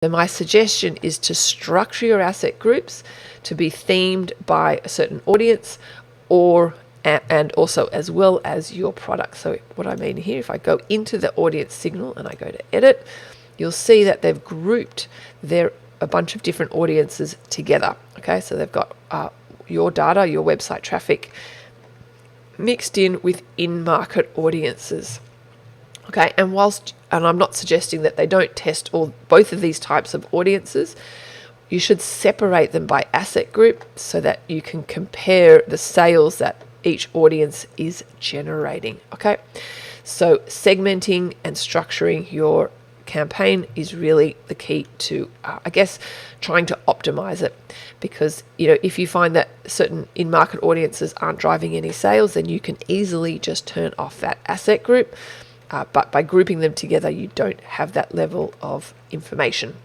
then my suggestion is to structure your asset groups to be themed by a certain audience or and also as well as your product. So what I mean here, if I go into the audience signal and I go to edit, you'll see that they've grouped a bunch of different audiences together. Okay, so they've got your data, your website traffic, mixed in with in-market audiences. Okay, and I'm not suggesting that they don't test both of these types of audiences, you should separate them by asset group so that you can compare the sales that each audience is generating. Okay, so segmenting and structuring your campaign is really the key to, trying to optimize it. Because, if you find that certain in-market audiences aren't driving any sales, then you can easily just turn off that asset group. But by grouping them together, you don't have that level of information.